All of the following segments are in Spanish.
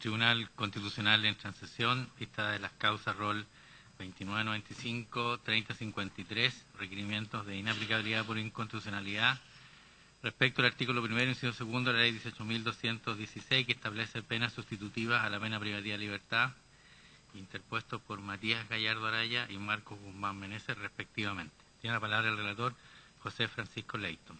Tribunal Constitucional en transesión, vista de las causas rol 2995, 3053, requerimientos de inaplicabilidad por inconstitucionalidad, respecto al artículo 1º, inciso 2 de la ley 18.216, que establece penas sustitutivas a la pena privativa de libertad, interpuestos por Matías Gallardo Araya y Marcos Guzmán Meneses, respectivamente. Tiene la palabra el relator José Francisco Leighton.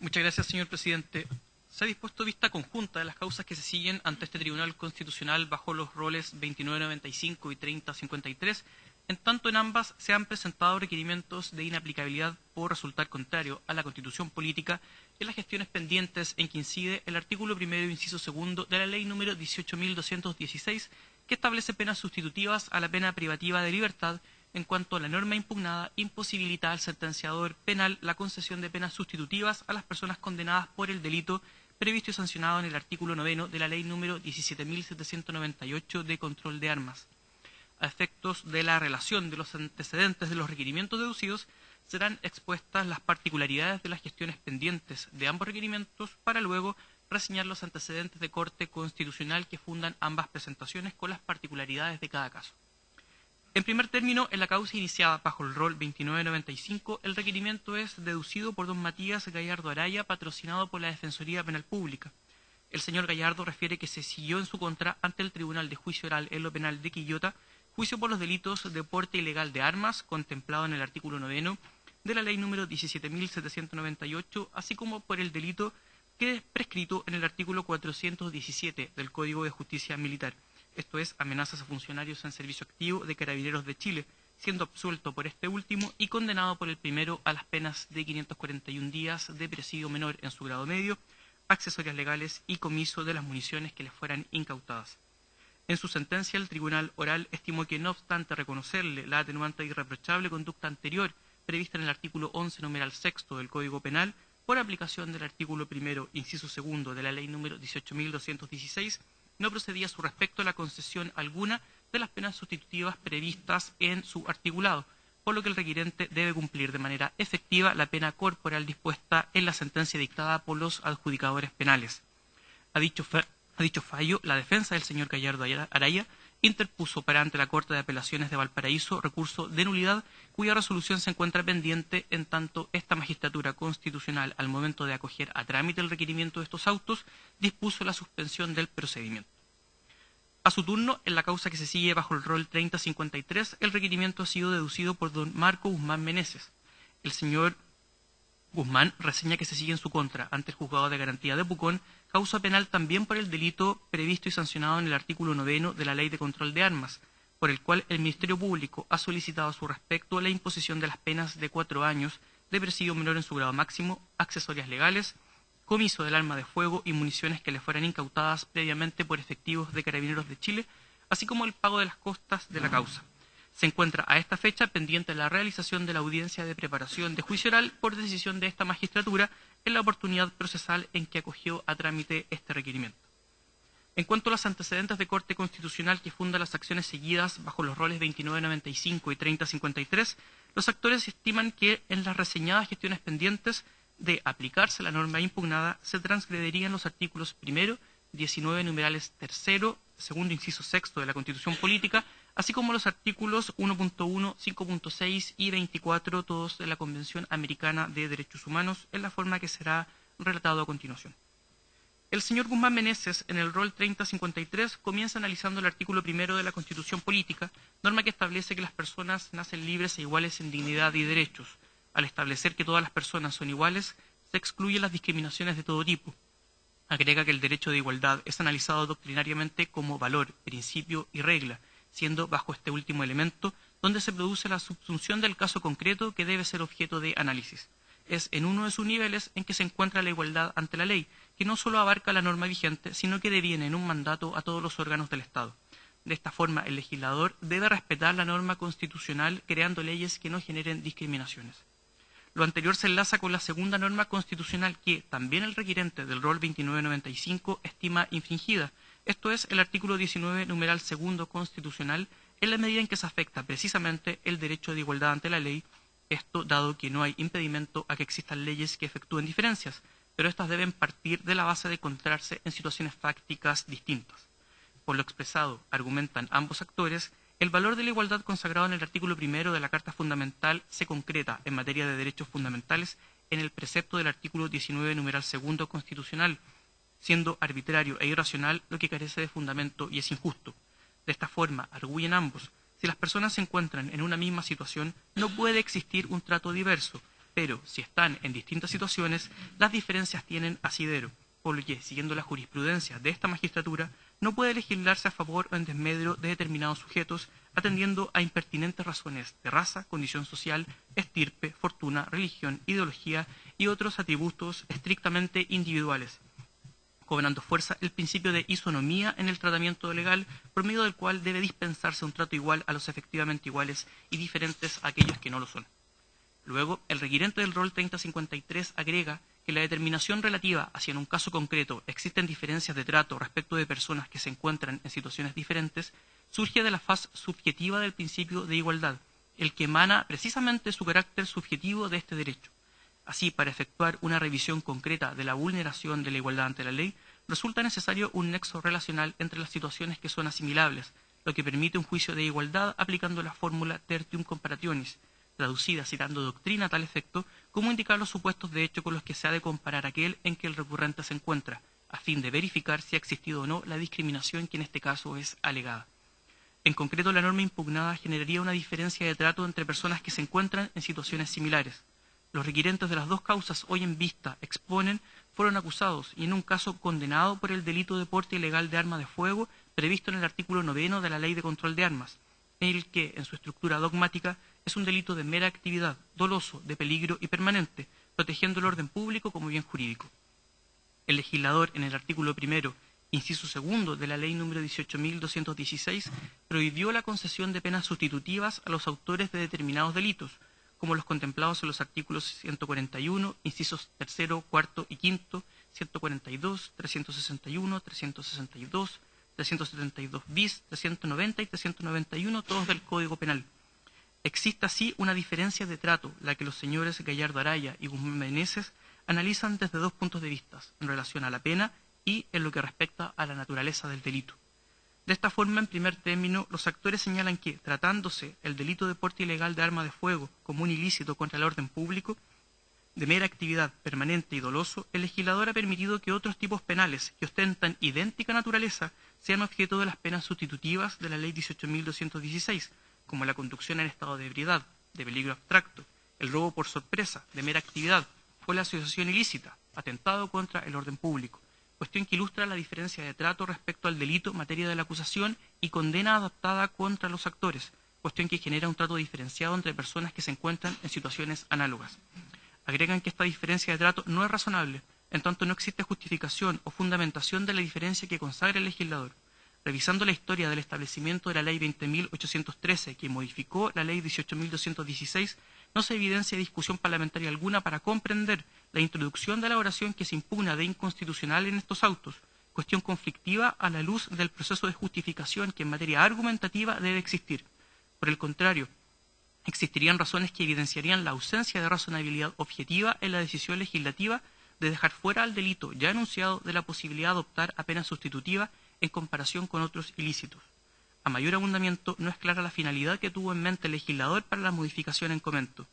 Muchas gracias, señor presidente. Se ha dispuesto vista conjunta de las causas que se siguen ante este Tribunal Constitucional bajo los roles 2995 y 3053, en tanto en ambas se han presentado requerimientos de inaplicabilidad por resultar contrario a la Constitución Política en las gestiones pendientes en que incide el artículo 1º, inciso 2 de la Ley número 18.216, que establece penas sustitutivas a la pena privativa de libertad. En cuanto a la norma impugnada, imposibilita al sentenciador penal la concesión de penas sustitutivas a las personas condenadas por el delito previsto y sancionado en el artículo 9 de la Ley número 17.798 de control de armas. A efectos de la relación de los antecedentes de los requerimientos deducidos, serán expuestas las particularidades de las gestiones pendientes de ambos requerimientos para luego reseñar los antecedentes de corte constitucional que fundan ambas presentaciones con las particularidades de cada caso. En primer término, en la causa iniciada bajo el rol 2995, el requerimiento es deducido por don Matías Gallardo Araya, patrocinado por la Defensoría Penal Pública. El señor Gallardo refiere que se siguió en su contra ante el Tribunal de Juicio Oral en lo Penal de Quillota, juicio por los delitos de porte ilegal de armas, contemplado en el artículo 9 de la Ley número 17.798, así como por el delito que es prescrito en el artículo 417 del Código de Justicia Militar. Esto es, amenazas a funcionarios en servicio activo de Carabineros de Chile, siendo absuelto por este último y condenado por el primero a las penas de 541 días de presidio menor en su grado medio, accesorias legales y comiso de las municiones que les fueran incautadas. En su sentencia, el Tribunal Oral estimó que, no obstante reconocerle la atenuante de irreprochable conducta anterior prevista en el artículo 11, numeral 6 del Código Penal, por aplicación del artículo 1, inciso 2 de la Ley número 18.216, no procedía a su respecto la concesión alguna de las penas sustitutivas previstas en su articulado, por lo que el requirente debe cumplir de manera efectiva la pena corporal dispuesta en la sentencia dictada por los adjudicadores penales. A dicho fallo, la defensa del señor Gallardo Araya interpuso para ante la Corte de Apelaciones de Valparaíso recurso de nulidad, cuya resolución se encuentra pendiente, en tanto esta magistratura constitucional, al momento de acoger a trámite el requerimiento de estos autos, dispuso la suspensión del procedimiento. A su turno, en la causa que se sigue bajo el rol 3053, el requerimiento ha sido deducido por don Marco Guzmán Meneses. El señor Guzmán reseña que se sigue en su contra ante el Juzgado de Garantía de Pucón causa penal también por el delito previsto y sancionado en el artículo 9 de la Ley de Control de Armas, por el cual el Ministerio Público ha solicitado a su respecto la imposición de las penas de 4 años de presidio menor en su grado máximo, accesorias legales, comiso del arma de fuego y municiones que le fueran incautadas previamente por efectivos de Carabineros de Chile, así como el pago de las costas de la causa. Se encuentra a esta fecha pendiente la realización de la audiencia de preparación de juicio oral por decisión de esta magistratura en la oportunidad procesal en que acogió a trámite este requerimiento. En cuanto a los antecedentes de corte constitucional que funda las acciones seguidas bajo los roles 2995 y 3053, los actores estiman que en las reseñadas gestiones pendientes de aplicarse la norma impugnada se transgredirían los artículos 1, 19 numerales 3, segundo inciso 6 de la Constitución Política, así como los artículos 1.1, 5.6 y 24, todos de la Convención Americana de Derechos Humanos, en la forma que será relatado a continuación. El señor Guzmán Meneses, en el rol 3053, comienza analizando el artículo 1 de la Constitución Política, norma que establece que las personas nacen libres e iguales en dignidad y derechos. Al establecer que todas las personas son iguales, se excluyen las discriminaciones de todo tipo. Agrega que el derecho de igualdad es analizado doctrinariamente como valor, principio y regla, siendo bajo este último elemento donde se produce la subsunción del caso concreto que debe ser objeto de análisis. Es en uno de sus niveles en que se encuentra la igualdad ante la ley, que no solo abarca la norma vigente, sino que deviene en un mandato a todos los órganos del Estado. De esta forma, el legislador debe respetar la norma constitucional creando leyes que no generen discriminaciones. Lo anterior se enlaza con la segunda norma constitucional que también el requirente del rol 2995 estima infringida, esto es el artículo 19, numeral 2 constitucional, en la medida en que se afecta precisamente el derecho de igualdad ante la ley, esto dado que no hay impedimento a que existan leyes que efectúen diferencias, pero estas deben partir de la base de encontrarse en situaciones fácticas distintas. Por lo expresado, argumentan ambos actores, el valor de la igualdad consagrado en el artículo 1 de la Carta Fundamental se concreta en materia de derechos fundamentales en el precepto del artículo 19, numeral 2 constitucional, siendo arbitrario e irracional lo que carece de fundamento y es injusto. De esta forma, arguyen ambos, si las personas se encuentran en una misma situación, no puede existir un trato diverso, pero si están en distintas situaciones, las diferencias tienen asidero, por lo que, siguiendo la jurisprudencia de esta magistratura, no puede legislarse a favor o en desmedro de determinados sujetos, atendiendo a impertinentes razones de raza, condición social, estirpe, fortuna, religión, ideología y otros atributos estrictamente individuales, cobrando fuerza el principio de isonomía en el tratamiento legal, por medio del cual debe dispensarse un trato igual a los efectivamente iguales y diferentes a aquellos que no lo son. Luego, el requirente del rol 3053 agrega que la determinación relativa a si en un caso concreto existen diferencias de trato respecto de personas que se encuentran en situaciones diferentes, surge de la faz subjetiva del principio de igualdad, el que emana precisamente su carácter subjetivo de este derecho. Así, para efectuar una revisión concreta de la vulneración de la igualdad ante la ley, resulta necesario un nexo relacional entre las situaciones que son asimilables, lo que permite un juicio de igualdad aplicando la fórmula tertium comparationis, traducida citando doctrina a tal efecto, como indicar los supuestos de hecho con los que se ha de comparar aquel en que el recurrente se encuentra, a fin de verificar si ha existido o no la discriminación que en este caso es alegada. En concreto, la norma impugnada generaría una diferencia de trato entre personas que se encuentran en situaciones similares. Los requirentes de las dos causas hoy en vista exponen fueron acusados y en un caso condenado por el delito de porte ilegal de arma de fuego previsto en el artículo 9 de la Ley de Control de Armas, en el que, en su estructura dogmática, es un delito de mera actividad, doloso, de peligro y permanente, protegiendo el orden público como bien jurídico. El legislador, en el artículo 1, inciso 2 de la Ley número 18.216, prohibió la concesión de penas sustitutivas a los autores de determinados delitos, como los contemplados en los artículos 141, incisos 3, 4 y 5, 142, 361, 362, 372 bis, 390 y 391, todos del Código Penal. Existe así una diferencia de trato, la que los señores Gallardo Araya y Guzmán Meneses analizan desde dos puntos de vista, en relación a la pena y en lo que respecta a la naturaleza del delito. De esta forma, en primer término, los actores señalan que, tratándose el delito de porte ilegal de arma de fuego como un ilícito contra el orden público, de mera actividad permanente y doloso, el legislador ha permitido que otros tipos penales que ostentan idéntica naturaleza sean objeto de las penas sustitutivas de la Ley 18.216, como la conducción en estado de ebriedad, de peligro abstracto, el robo por sorpresa, de mera actividad, o la asociación ilícita, atentado contra el orden público, cuestión que ilustra la diferencia de trato respecto al delito materia de la acusación y condena adaptada contra los actores, cuestión que genera un trato diferenciado entre personas que se encuentran en situaciones análogas. Agregan que esta diferencia de trato no es razonable, en tanto no existe justificación o fundamentación de la diferencia que consagra el legislador. Revisando la historia del establecimiento de la Ley 20.813, que modificó la Ley 18.216, no se evidencia discusión parlamentaria alguna para comprender la introducción de la oración que se impugna de inconstitucional en estos autos, cuestión conflictiva a la luz del proceso de justificación que en materia argumentativa debe existir. Por el contrario, existirían razones que evidenciarían la ausencia de razonabilidad objetiva en la decisión legislativa de dejar fuera al delito ya enunciado de la posibilidad de adoptar a pena sustitutiva en comparación con otros ilícitos. A mayor abundamiento, no es clara la finalidad que tuvo en mente el legislador para la modificación en comento.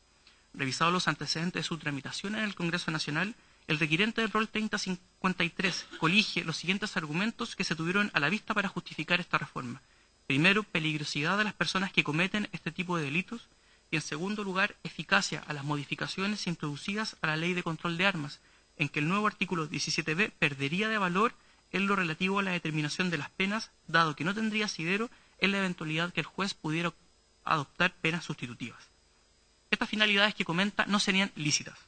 Revisados los antecedentes de su tramitación en el Congreso Nacional, el requirente del rol 3053 colige los siguientes argumentos que se tuvieron a la vista para justificar esta reforma. Primero, peligrosidad de las personas que cometen este tipo de delitos. Y en segundo lugar, eficacia a las modificaciones introducidas a la Ley de Control de Armas, en que el nuevo artículo 17b perdería de valor en lo relativo a la determinación de las penas, dado que no tendría asidero en la eventualidad que el juez pudiera adoptar penas sustitutivas. Estas finalidades que comenta no serían lícitas.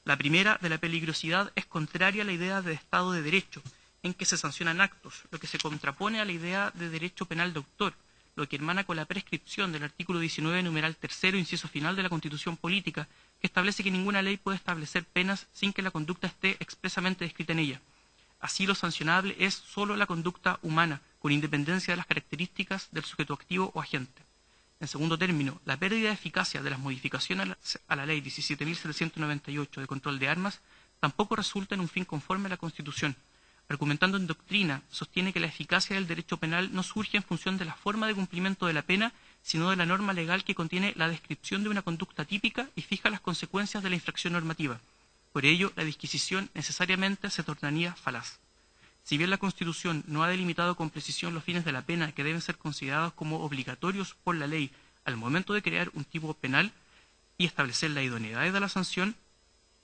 La primera, de la peligrosidad, es contraria a la idea de Estado de Derecho, en que se sancionan actos, lo que se contrapone a la idea de derecho penal de autor, lo que hermana con la prescripción del artículo 19, numeral 3, inciso final de la Constitución Política, que establece que ninguna ley puede establecer penas sin que la conducta esté expresamente descrita en ella. Así, lo sancionable es solo la conducta humana, con independencia de las características del sujeto activo o agente. En segundo término, la pérdida de eficacia de las modificaciones a la Ley 17.798 de Control de Armas tampoco resulta en un fin conforme a la Constitución. Argumentando en doctrina, sostiene que la eficacia del derecho penal no surge en función de la forma de cumplimiento de la pena, sino de la norma legal que contiene la descripción de una conducta típica y fija las consecuencias de la infracción normativa. Por ello, la disquisición necesariamente se tornaría falaz. Si bien la Constitución no ha delimitado con precisión los fines de la pena que deben ser considerados como obligatorios por la ley al momento de crear un tipo penal y establecer la idoneidad de la sanción,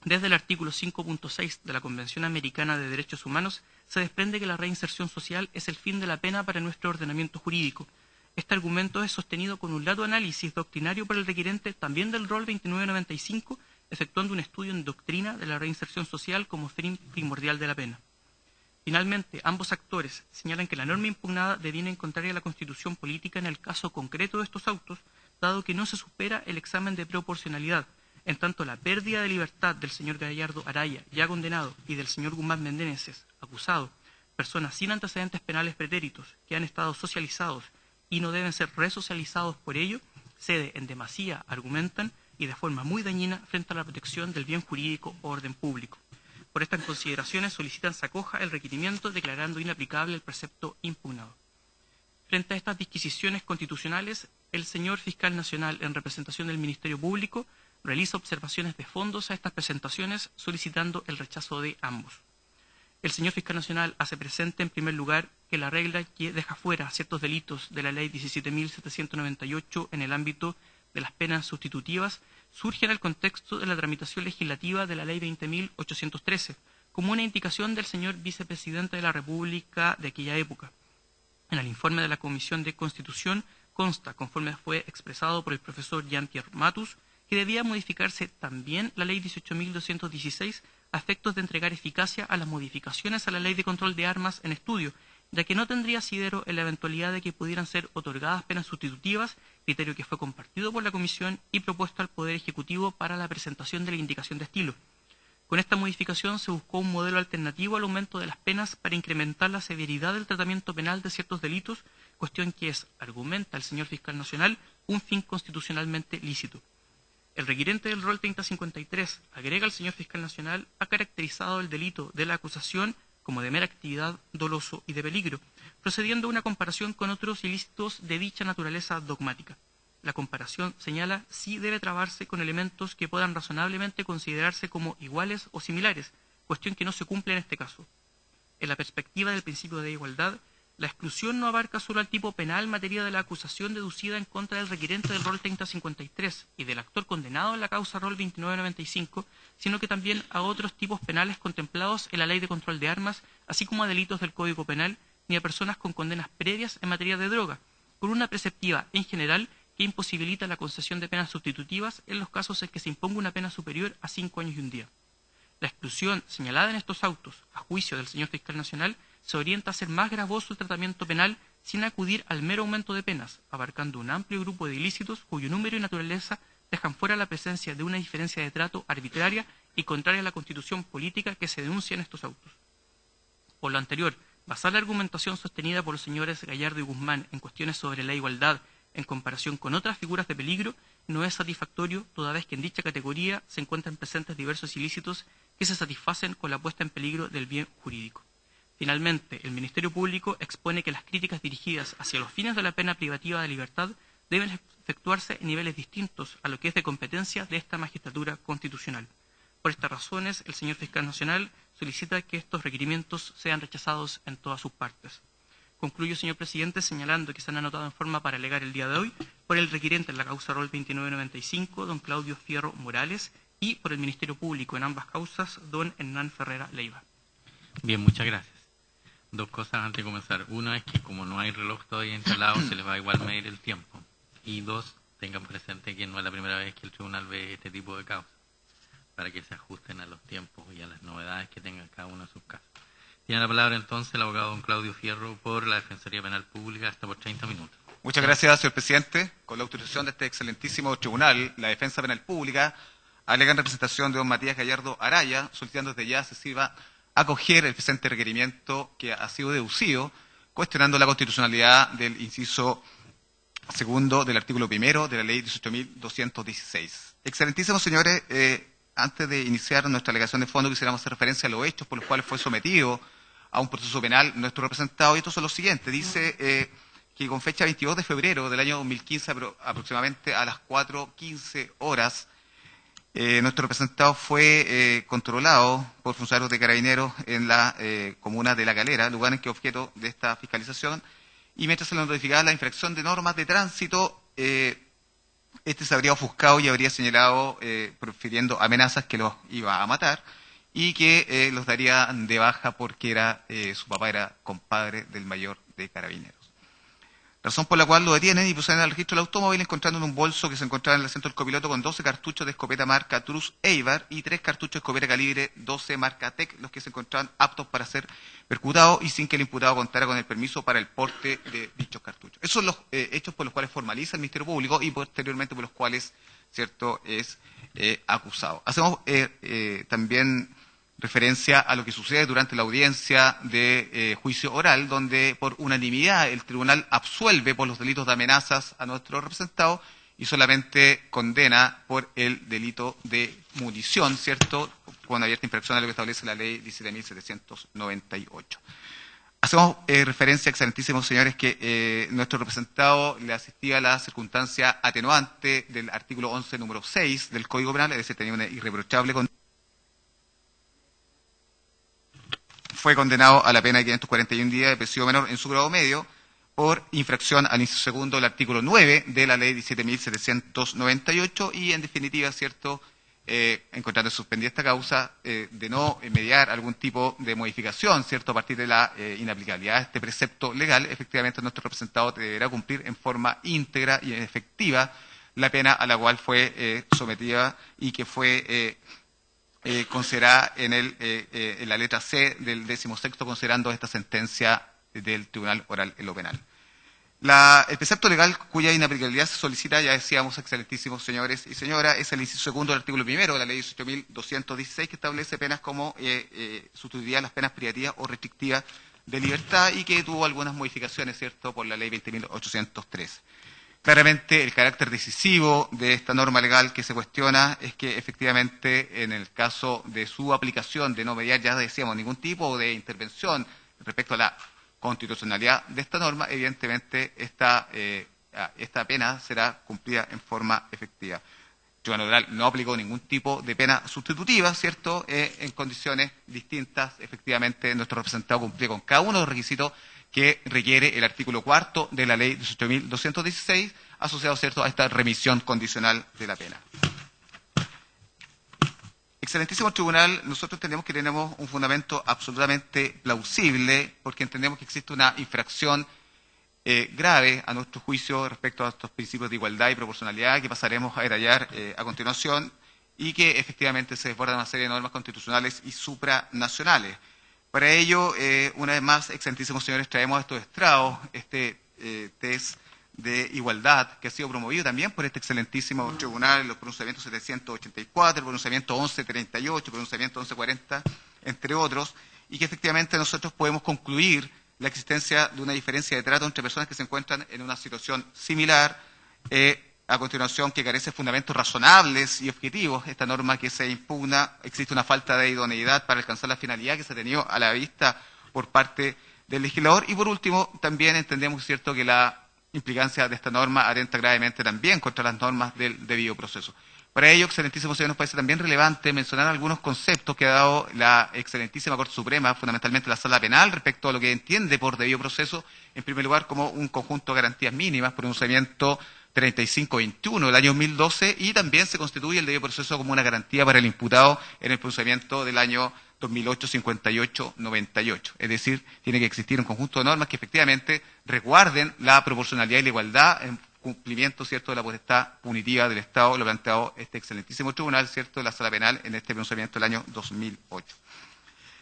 desde el artículo 5.6 de la Convención Americana de Derechos Humanos se desprende que la reinserción social es el fin de la pena para nuestro ordenamiento jurídico. Este argumento es sostenido con un largo análisis doctrinario por el requirente también del rol 2995, efectuando un estudio en doctrina de la reinserción social como fin primordial de la pena. Finalmente, ambos actores señalan que la norma impugnada deviene contraria a la Constitución política en el caso concreto de estos autos, dado que no se supera el examen de proporcionalidad, en tanto la pérdida de libertad del señor Gallardo Araya, ya condenado, y del señor Guzmán Menéndez, acusado, personas sin antecedentes penales pretéritos, que han estado socializados y no deben ser resocializados por ello, cede en demasía, argumentan, y de forma muy dañina frente a la protección del bien jurídico o orden público. Por estas consideraciones solicitan se acoja el requerimiento declarando inaplicable el precepto impugnado. Frente a estas disquisiciones constitucionales, el señor fiscal nacional, en representación del Ministerio Público, realiza observaciones de fondos a estas presentaciones solicitando el rechazo de ambos. El señor fiscal nacional hace presente, en primer lugar, que la regla que deja fuera ciertos delitos de la ley 17.798 en el ámbito de las penas sustitutivas surge en el contexto de la tramitación legislativa de la ley 20.813, como una indicación del señor vicepresidente de la República de aquella época. En el informe de la Comisión de Constitución consta, conforme fue expresado por el profesor Jean-Pierre Matus, que debía modificarse también la ley 18.216 a efectos de entregar eficacia a las modificaciones a la ley de control de armas en estudio, ya que no tendría asidero en la eventualidad de que pudieran ser otorgadas penas sustitutivas, criterio que fue compartido por la Comisión y propuesto al Poder Ejecutivo para la presentación de la indicación de estilo. Con esta modificación se buscó un modelo alternativo al aumento de las penas para incrementar la severidad del tratamiento penal de ciertos delitos, cuestión que es, argumenta el señor fiscal nacional, un fin constitucionalmente lícito. El requirente del rol 3053, agrega el señor fiscal nacional, ha caracterizado el delito de la acusación como de mera actividad, doloso y de peligro, procediendo a una comparación con otros ilícitos de dicha naturaleza dogmática. La comparación, señala, sí debe trabarse con elementos que puedan razonablemente considerarse como iguales o similares, cuestión que no se cumple en este caso. En la perspectiva del principio de igualdad, la exclusión no abarca solo al tipo penal en materia de la acusación deducida en contra del requirente del rol 3053 y del actor condenado en la causa rol 2995, sino que también a otros tipos penales contemplados en la Ley de Control de Armas, así como a delitos del Código Penal, ni a personas con condenas previas en materia de droga, con una preceptiva en general que imposibilita la concesión de penas sustitutivas en los casos en que se imponga una pena superior a 5 años y un día. La exclusión señalada en estos autos, a juicio del señor fiscal nacional, se orienta a hacer más gravoso el tratamiento penal sin acudir al mero aumento de penas, abarcando un amplio grupo de ilícitos cuyo número y naturaleza dejan fuera la presencia de una diferencia de trato arbitraria y contraria a la Constitución política que se denuncia en estos autos. Por lo anterior, basar la argumentación sostenida por los señores Gallardo y Guzmán en cuestiones sobre la igualdad en comparación con otras figuras de peligro no es satisfactorio, toda vez que en dicha categoría se encuentran presentes diversos ilícitos que se satisfacen con la puesta en peligro del bien jurídico. Finalmente, el Ministerio Público expone que las críticas dirigidas hacia los fines de la pena privativa de libertad deben efectuarse en niveles distintos a lo que es de competencia de esta magistratura constitucional. Por estas razones, el señor fiscal nacional solicita que estos requerimientos sean rechazados en todas sus partes. Concluyo, señor presidente, señalando que se han anotado en forma para alegar el día de hoy por el requirente en la causa rol 2995, don Claudio Fierro Morales, y por el Ministerio Público en ambas causas, don Hernán Ferrera Leiva. Bien, muchas gracias. Dos cosas antes de comenzar. Una es que como no hay reloj todavía instalado, se les va a igual medir el tiempo. Y dos, tengan presente que no es la primera vez que el tribunal ve este tipo de causas, para que se ajusten a los tiempos y a las novedades que tengan cada uno de sus casos. Tiene la palabra entonces el abogado don Claudio Fierro por la Defensoría Penal Pública, hasta por 30 minutos. Muchas gracias, señor presidente. Con la autorización de este excelentísimo tribunal, la Defensa Penal Pública alega en representación de don Matías Gallardo Araya, solicitando desde ya se sirva acoger el presente requerimiento que ha sido deducido, cuestionando la constitucionalidad del inciso segundo del artículo primero de la ley 18.216. Excelentísimos señores, antes de iniciar nuestra alegación de fondo, quisiéramos hacer referencia a los hechos por los cuales fue sometido a un proceso penal nuestro representado, y estos son los siguientes. Dice que con fecha 22 de febrero del año 2015, aproximadamente a las 4:15 horas, nuestro representado fue controlado por funcionarios de Carabineros en la comuna de La Calera, lugar en que objeto de esta fiscalización, y mientras se le notificaba la infracción de normas de tránsito, este se habría ofuscado y habría señalado, profiriendo amenazas que los iba a matar y que los daría de baja porque su papá era compadre del mayor de Carabineros. Razón por la cual lo detienen y proceden al registro del automóvil, encontrando en un bolso que se encontraba en el asiento del copiloto con 12 cartuchos de escopeta marca Trus Eibar y 3 cartuchos de escopeta calibre 12 marca TEC, los que se encontraban aptos para ser percutados y sin que el imputado contara con el permiso para el porte de dichos cartuchos. Esos son los hechos por los cuales formaliza el Ministerio Público y posteriormente por los cuales, cierto, es acusado. Hacemos también referencia a lo que sucede durante la audiencia de juicio oral, donde por unanimidad el tribunal absuelve por los delitos de amenazas a nuestro representado y solamente condena por el delito de munición, ¿cierto?, con abierta infracción a lo que establece la ley 17.798. Hacemos referencia, excelentísimos señores, que nuestro representado le asistía a la circunstancia atenuante del artículo 11, número 6 del Código Penal, es decir, tenía una irreprochable conducta. Fue condenado a la pena de 541 días de presidio menor en su grado medio por infracción al inciso segundo del artículo 9 de la ley 17.798 y, en definitiva, cierto, encontrando suspendida esta causa, de no mediar algún tipo de modificación, cierto, a partir de la inaplicabilidad de este precepto legal, efectivamente nuestro representado deberá cumplir en forma íntegra y efectiva la pena a la cual fue sometida y que fue considerada en la letra C del 16º, considerando esta sentencia del Tribunal Oral en lo Penal. El precepto legal cuya inaplicabilidad se solicita, ya decíamos, excelentísimos señores y señoras, es el inciso segundo del artículo primero de la ley 18.216, que establece penas como sustituiría las penas privativas o restrictivas de libertad y que tuvo algunas modificaciones, ¿cierto?, por la ley 20.813. Claramente, el carácter decisivo de esta norma legal que se cuestiona es que, efectivamente, en el caso de su aplicación, de no mediar, ya decíamos, ningún tipo de intervención respecto a la constitucionalidad de esta norma, evidentemente esta pena será cumplida en forma efectiva. El Tribunal Oral no aplicó ningún tipo de pena sustitutiva, ¿cierto?, en condiciones distintas. Efectivamente, nuestro representado cumplió con cada uno de los requisitos que requiere el artículo 4 de la ley 18.216, asociado, ¿cierto?, a esta remisión condicional de la pena. Excelentísimo tribunal, nosotros entendemos que tenemos un fundamento absolutamente plausible, porque entendemos que existe una infracción grave a nuestro juicio respecto a estos principios de igualdad y proporcionalidad que pasaremos a detallar a continuación, y que efectivamente se desborda una serie de normas constitucionales y supranacionales. Para ello, una vez más, excelentísimos señores, traemos estos estrados, este test de igualdad que ha sido promovido también por este excelentísimo tribunal, los pronunciamientos 784, el pronunciamiento 1138, el pronunciamiento 1140, entre otros, y que efectivamente nosotros podemos concluir la existencia de una diferencia de trato entre personas que se encuentran en una situación similar, a continuación, que carece de fundamentos razonables y objetivos. Esta norma que se impugna, existe una falta de idoneidad para alcanzar la finalidad que se ha tenido a la vista por parte del legislador. Y por último, también entendemos, ¿cierto?, que la implicancia de esta norma atenta gravemente también contra las normas del debido proceso. Para ello, excelentísimo señor, nos parece también relevante mencionar algunos conceptos que ha dado la excelentísima Corte Suprema, fundamentalmente la Sala Penal, respecto a lo que entiende por debido proceso, en primer lugar, como un conjunto de garantías mínimas, pronunciamiento 3521 del año 2012, y también se constituye el debido proceso como una garantía para el imputado en el procedimiento del año 2008-58-98. Es decir, tiene que existir un conjunto de normas que efectivamente resguarden la proporcionalidad y la igualdad en cumplimiento, ¿cierto?, de la potestad punitiva del Estado, lo planteado este excelentísimo tribunal, ¿cierto?, de la Sala Penal en este pronunciamiento del año 2008.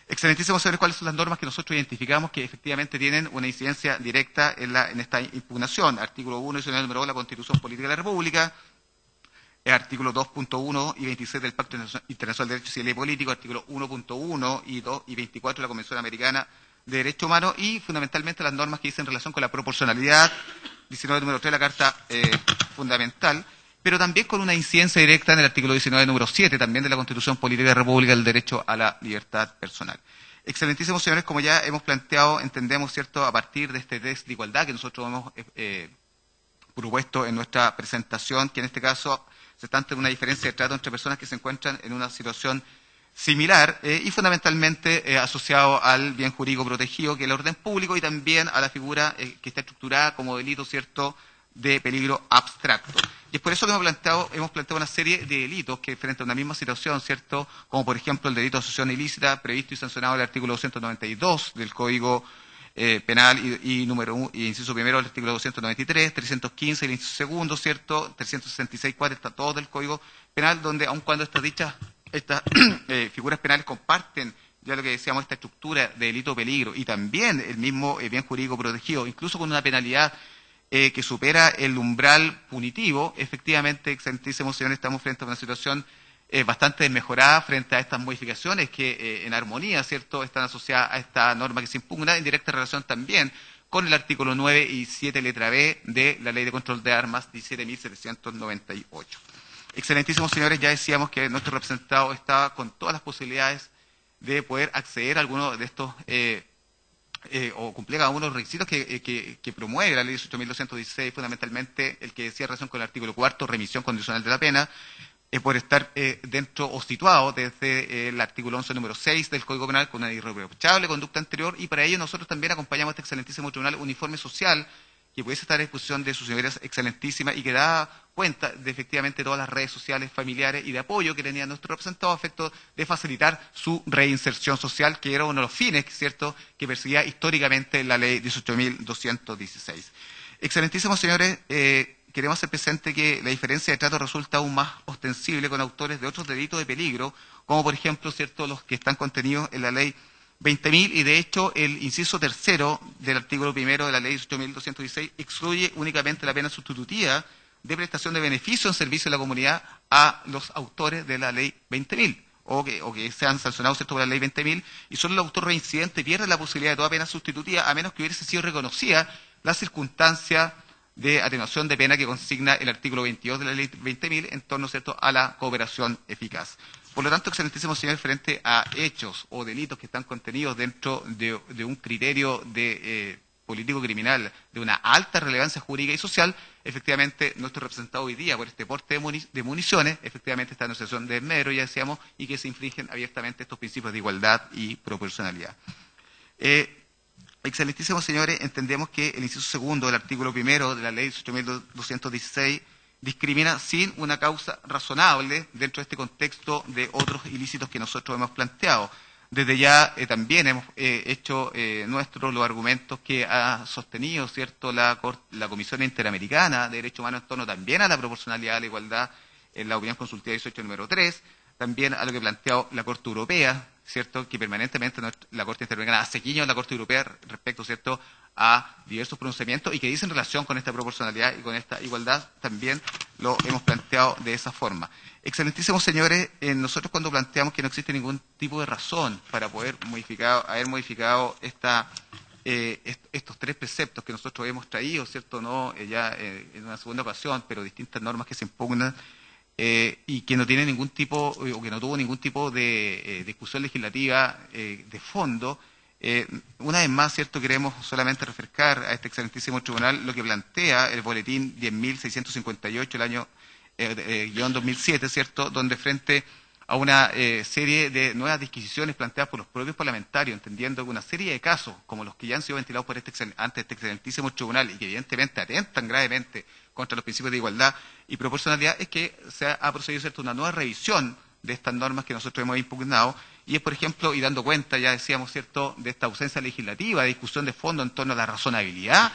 Excelentísimos señores, ¿cuáles son las normas que nosotros identificamos que efectivamente tienen una incidencia directa en esta impugnación? Artículo 1 y número 2 de la Constitución Política de la República, artículo 2.1 y 26 del Pacto Internacional de Derechos Civiles y Políticos, artículo 1.1 y 2 y 24 de la Convención Americana de Derechos Humanos, y fundamentalmente las normas que dicen en relación con la proporcionalidad, 19 número 3 de la Carta Fundamental, pero también con una incidencia directa en el artículo 19, número 7, también de la Constitución Política de la República, del derecho a la libertad personal. Excelentísimos señores, como ya hemos planteado, entendemos, ¿cierto?, a partir de este test de igualdad que nosotros hemos propuesto en nuestra presentación, que en este caso se está ante una diferencia de trato entre personas que se encuentran en una situación similar y fundamentalmente asociado al bien jurídico protegido, que es el orden público, y también a la figura que está estructurada como delito, ¿cierto?, de peligro abstracto. Y es por eso que hemos planteado una serie de delitos que frente a una misma situación, ¿cierto?, como por ejemplo el delito de asociación ilícita, previsto y sancionado en el artículo 292 del Código Penal y inciso primero del artículo 293, 315 y el inciso segundo, ¿cierto?, 366, 4, está todo del Código Penal, donde aun cuando estas figuras penales comparten ya lo que decíamos, esta estructura de delito peligro y también el mismo bien jurídico protegido, incluso con una penalidad que supera el umbral punitivo, efectivamente, excelentísimos señores, estamos frente a una situación bastante desmejorada frente a estas modificaciones que en armonía, ¿cierto?, están asociadas a esta norma que se impugna, en directa relación también con el artículo 9 y 7, letra B, de la Ley de Control de Armas 17.798. Excelentísimos señores, ya decíamos que nuestro representado está con todas las posibilidades de poder acceder a algunos de estos o cumplir cada uno de los requisitos que promueve la Ley 18.216, fundamentalmente el que decía relación con el artículo 4, remisión condicional de la pena, por estar dentro o situado desde el artículo 11, número 6 del Código Penal con una irreprochable conducta anterior, y para ello nosotros también acompañamos a este excelentísimo tribunal un informe social que pudiese estar a disposición de sus señorías excelentísimas y que da cuenta de efectivamente todas las redes sociales, familiares y de apoyo que tenía nuestro representado a efecto de facilitar su reinserción social, que era uno de los fines, ¿cierto?, que perseguía históricamente la Ley 18.216. Excelentísimos señores, queremos hacer presente que la diferencia de trato resulta aún más ostensible con autores de otros delitos de peligro, como por ejemplo, ¿cierto?, los que están contenidos en la Ley 20.000, y de hecho el inciso tercero del artículo primero de la Ley 18.216 excluye únicamente la pena sustitutiva de prestación de beneficio en servicio de la comunidad a los autores de la Ley 20.000, o que sean sancionados, ¿cierto?, por la Ley 20.000, y solo el autor reincidente pierde la posibilidad de toda pena sustitutiva, a menos que hubiese sido reconocida la circunstancia de atenuación de pena que consigna el artículo 22 de la Ley 20.000 en torno, ¿cierto?, a la cooperación eficaz. Por lo tanto, excelentísimo señor, frente a hechos o delitos que están contenidos dentro de un criterio de político criminal de una alta relevancia jurídica y social, efectivamente nuestro representado hoy día por este porte de municiones, efectivamente está en una situación de desmedro, ya decíamos, y que se infringen abiertamente estos principios de igualdad y proporcionalidad. Excelentísimos señores, entendemos que el inciso segundo del artículo primero de la Ley 18.216 discrimina sin una causa razonable dentro de este contexto de otros ilícitos que nosotros hemos planteado. Desde ya también hemos hecho nuestros los argumentos que ha sostenido, ¿cierto?, la Comisión Interamericana de Derechos Humanos en torno también a la proporcionalidad, a la igualdad, en la opinión consultiva 18 número 3, también a lo que ha planteado la Corte Europea, ¿cierto?, que permanentemente la Corte Interamericana hace guiño a la Corte Europea respecto, ¿cierto?, a diversos pronunciamientos y que dicen relación con esta proporcionalidad y con esta igualdad, también lo hemos planteado de esa forma. Excelentísimos señores, nosotros cuando planteamos que no existe ningún tipo de razón para poder haber modificado estos tres preceptos que nosotros hemos traído, ¿cierto?, no ya en una segunda ocasión, pero distintas normas que se impugnan, y que no tiene ningún tipo, o que no tuvo ningún tipo de discusión legislativa de fondo, una vez más, ¿cierto?, queremos solamente refrescar a este excelentísimo tribunal lo que plantea el boletín 10.658 el año guión 2007, ¿cierto?, donde frente a una serie de nuevas disquisiciones planteadas por los propios parlamentarios, entendiendo que una serie de casos, como los que ya han sido ventilados por ante este excelentísimo tribunal y que evidentemente atentan gravemente contra los principios de igualdad y proporcionalidad, es que se ha procedido, ¿cierto?, una nueva revisión de estas normas que nosotros hemos impugnado, y es, por ejemplo, y dando cuenta, ya decíamos, ¿cierto?, de esta ausencia legislativa, de discusión de fondo en torno a la razonabilidad.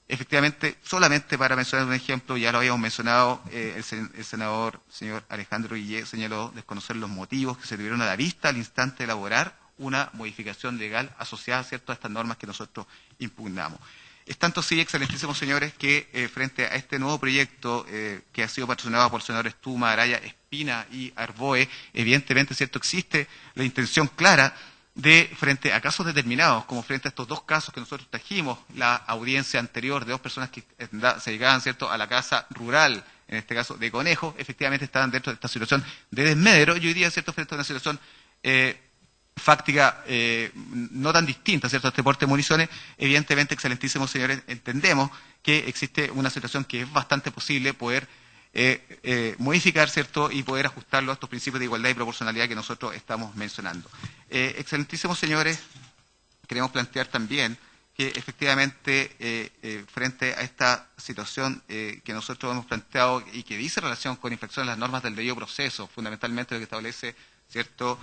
Efectivamente, solamente para mencionar un ejemplo, ya lo habíamos mencionado, el senador señor Alejandro Guillé señaló desconocer los motivos que se tuvieron a la vista al instante de elaborar una modificación legal asociada, ¿cierto?, a estas normas que nosotros impugnamos. Es tanto así, excelentísimos señores, que frente a este nuevo proyecto que ha sido patrocinado por los senadores Tuma, Araya, Espina y Arboe, evidentemente, ¿cierto?, existe la intención clara de, frente a casos determinados, como frente a estos dos casos que nosotros trajimos, la audiencia anterior de dos personas que se llegaban, ¿cierto?, a la casa rural en este caso de conejos, efectivamente estaban dentro de esta situación de desmedro, y hoy día, ¿cierto?, frente a una situación fáctica no tan distinta, ¿cierto?, a este porte de municiones, evidentemente, excelentísimos señores, entendemos que existe una situación que es bastante posible poder modificar, ¿cierto?, y poder ajustarlo a estos principios de igualdad y proporcionalidad que nosotros estamos mencionando. Excelentísimos señores, queremos plantear también que efectivamente frente a esta situación que nosotros hemos planteado y que dice relación con infracciones a las normas del debido proceso, fundamentalmente lo que establece, ¿cierto?,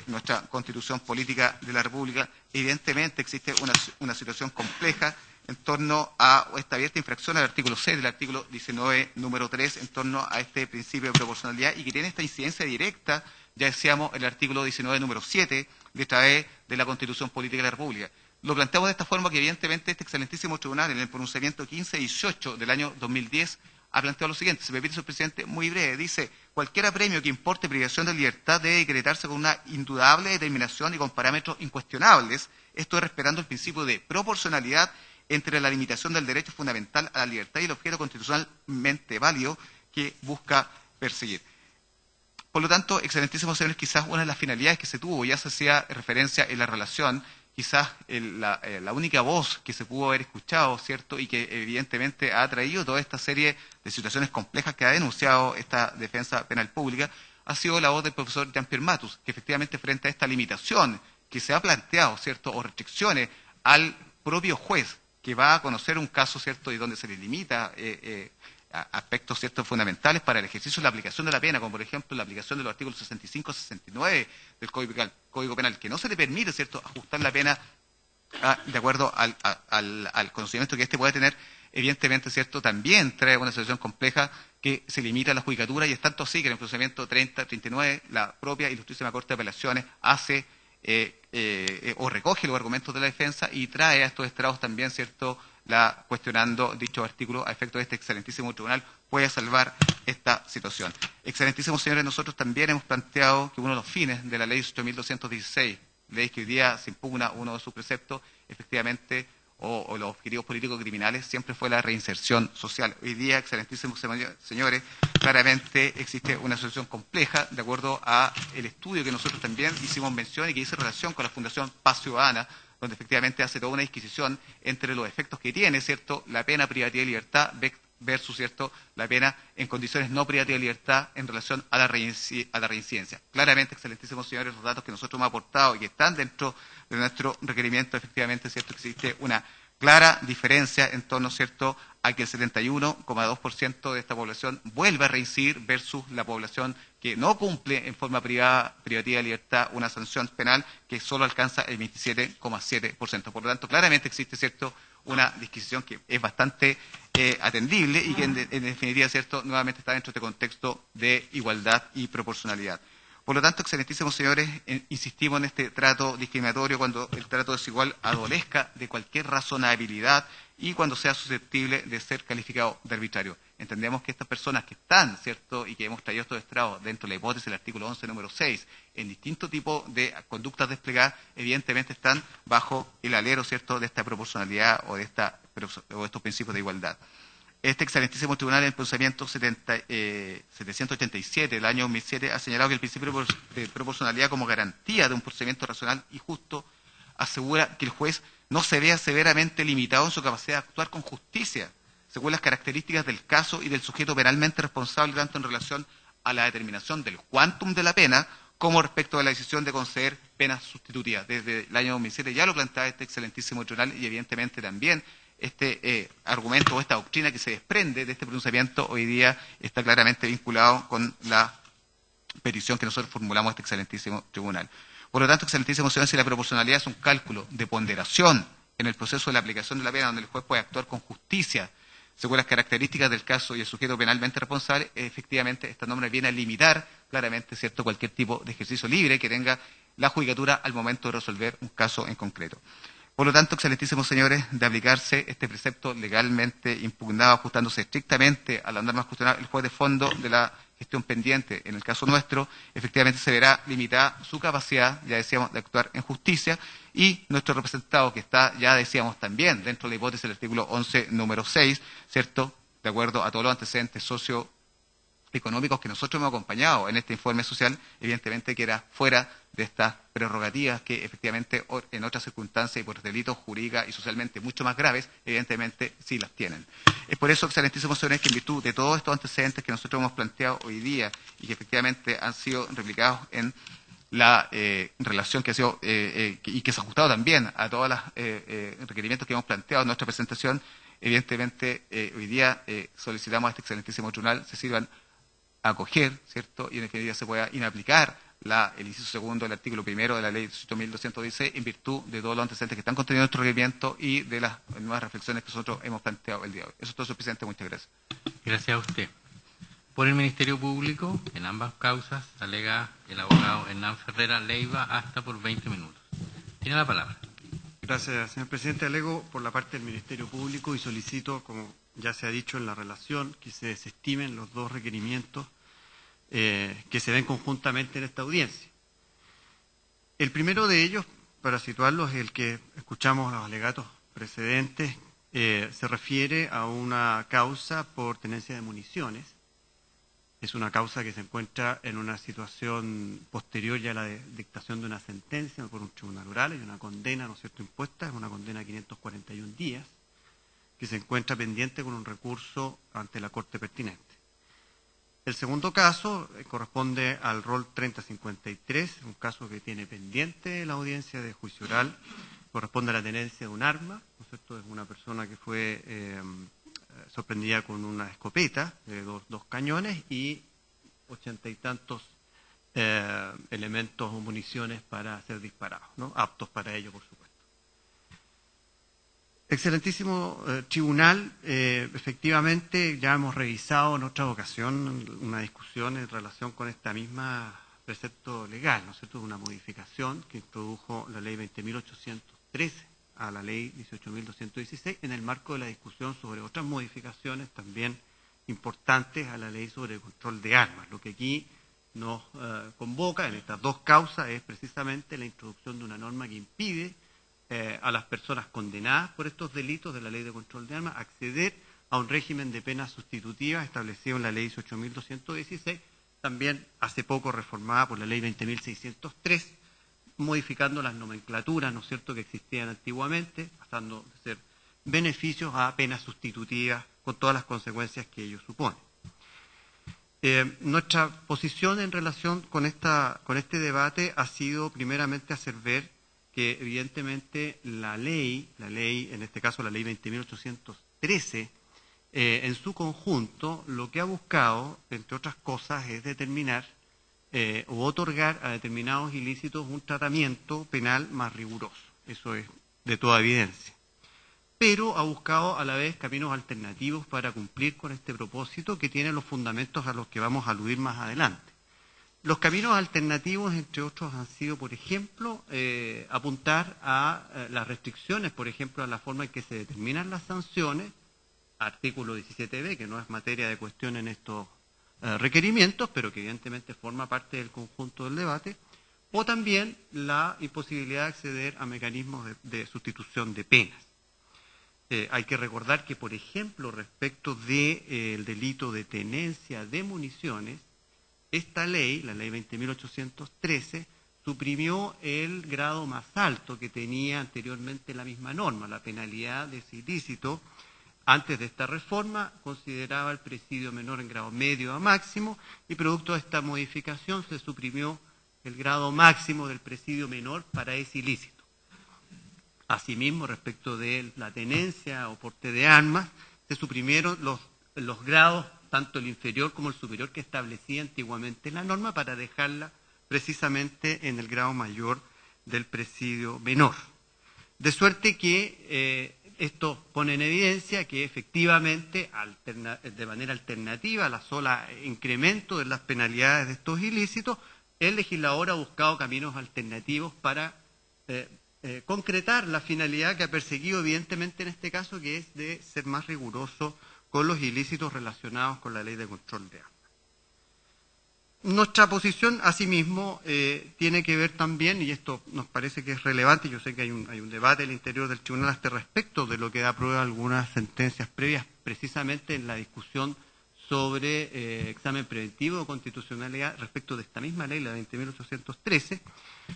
nuestra Constitución Política de la República, evidentemente existe una situación compleja en torno a esta abierta infracción al artículo 6 del artículo 19, número 3, en torno a este principio de proporcionalidad y que tiene esta incidencia directa, ya decíamos, el artículo 19, número 7, letra E de la Constitución Política de la República. Lo planteamos de esta forma que evidentemente este excelentísimo tribunal en el pronunciamiento 1518 del año 2010 ha planteado lo siguiente, se me permite, señor presidente, muy breve, dice: cualquier apremio que importe privación de libertad debe decretarse con una indudable determinación y con parámetros incuestionables, esto es respetando el principio de proporcionalidad entre la limitación del derecho fundamental a la libertad y el objeto constitucionalmente válido que busca perseguir. Por lo tanto, excelentísimos señores, quizás una de las finalidades que se tuvo, ya se hacía referencia en la relación, quizás la única voz que se pudo haber escuchado, ¿cierto?, y que evidentemente ha traído toda esta serie de situaciones complejas que ha denunciado esta defensa penal pública, ha sido la voz del profesor Jean-Pierre Matus, que efectivamente frente a esta limitación que se ha planteado, ¿cierto?, o restricciones al propio juez que va a conocer un caso, ¿cierto?, y donde se le limita aspectos, ¿cierto?, fundamentales para el ejercicio de la aplicación de la pena, como por ejemplo la aplicación de los artículos 65 y 69 del Código Penal, que no se le permite, ¿cierto?, ajustar la pena de acuerdo al conocimiento que éste puede tener, evidentemente, ¿cierto?, también trae una situación compleja que se limita a la judicatura, y es tanto así que en el procedimiento 30-39 la propia Ilustrísima Corte de Apelaciones hace o recoge los argumentos de la defensa y trae a estos estrados también, ¿cierto?, cuestionando dicho artículo a efecto de este excelentísimo tribunal puede salvar esta situación. Excelentísimos señores, nosotros también hemos planteado que uno de los fines de la ley 8.216, ley que hoy día se impugna uno de sus preceptos, efectivamente, o los objetivos políticos criminales, siempre fue la reinserción social. Hoy día, excelentísimos señores, claramente existe una situación compleja, de acuerdo a el estudio que nosotros también hicimos mención y que hizo relación con la Fundación Paz Ciudadana, donde efectivamente hace toda una disquisición entre los efectos que tiene, ¿cierto?, la pena privativa de libertad versus, ¿cierto?, la pena en condiciones no privativas de libertad en relación a la reincidencia. Claramente, excelentísimos señores, los datos que nosotros hemos aportado y que están dentro de nuestro requerimiento, efectivamente, ¿cierto?, existe una clara diferencia en torno, ¿cierto?, a que el 71,2% de esta población vuelve a reincidir versus la población que no cumple en forma privativa de libertad una sanción penal que solo alcanza el 27,7%. Por lo tanto, claramente existe, ¿cierto?, una disquisición que es bastante atendible y que en definitiva, ¿cierto?, nuevamente está dentro de este contexto de igualdad y proporcionalidad. Por lo tanto, excelentísimos señores, insistimos en este trato discriminatorio cuando el trato desigual adolezca de cualquier razonabilidad y cuando sea susceptible de ser calificado de arbitrario. Entendemos que estas personas que están, ¿cierto?, y que hemos traído estos estrados dentro de la hipótesis del artículo 11, número 6, en distintos tipos de conductas desplegadas, evidentemente están bajo el alero, ¿cierto?, de esta proporcionalidad o de estos principios de igualdad. Este excelentísimo tribunal en el procedimiento 787 del año 2007 ha señalado que el principio de proporcionalidad como garantía de un procedimiento racional y justo asegura que el juez no se vea severamente limitado en su capacidad de actuar con justicia, según las características del caso y del sujeto penalmente responsable, tanto en relación a la determinación del quantum de la pena como respecto a la decisión de conceder penas sustitutivas. Desde el año 2007 ya lo planteaba este excelentísimo tribunal y evidentemente también este argumento o esta doctrina que se desprende de este pronunciamiento hoy día está claramente vinculado con la petición que nosotros formulamos a este excelentísimo tribunal. Por lo tanto, excelentísimo señor, si la proporcionalidad es un cálculo de ponderación en el proceso de la aplicación de la pena, donde el juez puede actuar con justicia según las características del caso y el sujeto penalmente responsable, efectivamente esta norma viene a limitar claramente, ¿cierto?, cualquier tipo de ejercicio libre que tenga la judicatura al momento de resolver un caso en concreto. Por lo tanto, excelentísimos señores, de aplicarse este precepto legalmente impugnado, ajustándose estrictamente a las normas constitucionales, el juez de fondo de la gestión pendiente, en el caso nuestro, efectivamente se verá limitada su capacidad, ya decíamos, de actuar en justicia, y nuestro representado, que está, ya decíamos, también dentro de la hipótesis del artículo 11, número 6, ¿cierto?, de acuerdo a todos los antecedentes económicos que nosotros hemos acompañado en este informe social, evidentemente que era fuera de estas prerrogativas que efectivamente en otras circunstancias y por delitos jurídicos y socialmente mucho más graves, evidentemente sí las tienen. Es por eso, excelentísimos señores, que en virtud de todos estos antecedentes que nosotros hemos planteado hoy día y que efectivamente han sido replicados en la relación que ha sido y que se ha ajustado también a todos los requerimientos que hemos planteado en nuestra presentación, evidentemente hoy día solicitamos a este excelentísimo tribunal se sirvan a acoger, ¿cierto? Y en definitiva se pueda inaplicar el inciso segundo del artículo primero de la ley 18.216 en virtud de todos los antecedentes que están contenidos en nuestro requerimiento y de las nuevas reflexiones que nosotros hemos planteado el día de hoy. Eso es todo, señor presidente. Muchas gracias. Gracias a usted. Por el Ministerio Público, en ambas causas, alega el abogado Hernán Ferrera Leiva hasta por 20 minutos. Tiene la palabra. Gracias, señor presidente. Alego por la parte del Ministerio Público y solicito, como ya se ha dicho en la relación, que se desestimen los dos requerimientos que se ven conjuntamente en esta audiencia. El primero de ellos, para situarlos, es el que escuchamos los alegatos precedentes, se refiere a una causa por tenencia de municiones. Es una causa que se encuentra en una situación posterior ya a la dictación de una sentencia por un tribunal oral y una condena, ¿no es cierto?, impuesta, es una condena a 541 días, que se encuentra pendiente con un recurso ante la Corte pertinente. El segundo caso corresponde al rol 3053, un caso que tiene pendiente la audiencia de juicio oral, corresponde a la tenencia de un arma, ¿no es cierto?, es una persona que fue sorprendida con una escopeta de dos cañones y 80 y tantos elementos o municiones para ser disparados, ¿no?, aptos para ello, por supuesto. Excelentísimo tribunal, efectivamente ya hemos revisado en otra ocasión una discusión en relación con esta misma precepto legal, ¿no es cierto?, una modificación que introdujo la ley 20.813 a la ley 18.216 en el marco de la discusión sobre otras modificaciones también importantes a la ley sobre el control de armas. Lo que aquí nos convoca en estas dos causas es precisamente la introducción de una norma que impide a las personas condenadas por estos delitos de la ley de control de armas acceder a un régimen de penas sustitutivas establecido en la ley 18.216, también hace poco reformada por la ley 20.603, modificando las nomenclaturas, ¿no es cierto?, que existían antiguamente, pasando de ser beneficios a penas sustitutivas con todas las consecuencias que ello supone. Nuestra posición en relación con este debate ha sido primeramente hacer ver que evidentemente la ley, en este caso la ley 20.813, en su conjunto, lo que ha buscado, entre otras cosas, es determinar o otorgar a determinados ilícitos un tratamiento penal más riguroso. Eso es de toda evidencia. Pero ha buscado a la vez caminos alternativos para cumplir con este propósito que tiene los fundamentos a los que vamos a aludir más adelante. Los caminos alternativos, entre otros, han sido, por ejemplo, apuntar a las restricciones, por ejemplo, a la forma en que se determinan las sanciones, artículo 17b, que no es materia de cuestión en estos requerimientos, pero que evidentemente forma parte del conjunto del debate, o también la imposibilidad de acceder a mecanismos de sustitución de penas. Hay que recordar que, por ejemplo, respecto del delito de tenencia de municiones, esta ley, la ley 20.813, suprimió el grado más alto que tenía anteriormente la misma norma. La penalidad de ese ilícito, antes de esta reforma, consideraba el presidio menor en grado medio a máximo, y producto de esta modificación se suprimió el grado máximo del presidio menor para ese ilícito. Asimismo, respecto de la tenencia o porte de armas, se suprimieron los grados, tanto el inferior como el superior, que establecía antiguamente la norma, para dejarla precisamente en el grado mayor del presidio menor. De suerte que esto pone en evidencia que efectivamente, de manera alternativa a la sola incremento de las penalidades de estos ilícitos, el legislador ha buscado caminos alternativos para concretar la finalidad que ha perseguido evidentemente en este caso, que es de ser más riguroso con los ilícitos relacionados con la ley de control de armas. Nuestra posición, asimismo, tiene que ver también, y esto nos parece que es relevante, yo sé que hay un debate al interior del tribunal a este respecto, de lo que da prueba algunas sentencias previas, precisamente en la discusión sobre examen preventivo de constitucionalidad respecto de esta misma ley, la 20.813,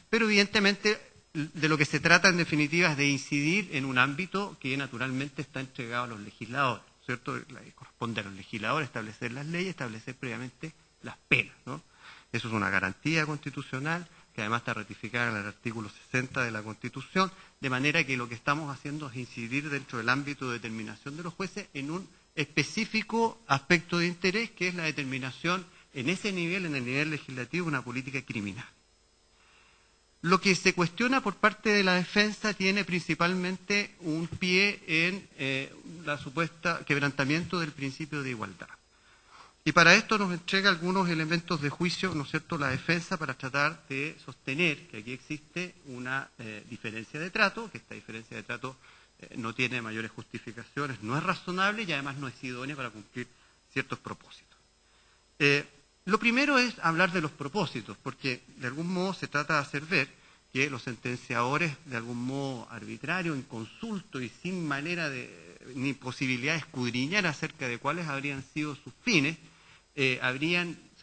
pero evidentemente de lo que se trata en definitiva es de incidir en un ámbito que naturalmente está entregado a los legisladores, ¿cierto? Corresponde a los legisladores establecer las leyes, establecer previamente las penas, ¿no? Eso es una garantía constitucional que además está ratificada en el artículo 60 de la Constitución, de manera que lo que estamos haciendo es incidir dentro del ámbito de determinación de los jueces en un específico aspecto de interés, que es la determinación en ese nivel, en el nivel legislativo, de una política criminal. Lo que se cuestiona por parte de la defensa tiene principalmente un pie en la supuesta quebrantamiento del principio de igualdad. Y para esto nos entrega algunos elementos de juicio, ¿no es cierto?, la defensa para tratar de sostener que aquí existe una diferencia de trato, que esta diferencia de trato no tiene mayores justificaciones, no es razonable y además no es idónea para cumplir ciertos propósitos. Lo primero es hablar de los propósitos, porque de algún modo se trata de hacer ver que los sentenciadores, de algún modo arbitrario, inconsulto y sin manera ni posibilidad de escudriñar acerca de cuáles habrían sido sus fines, se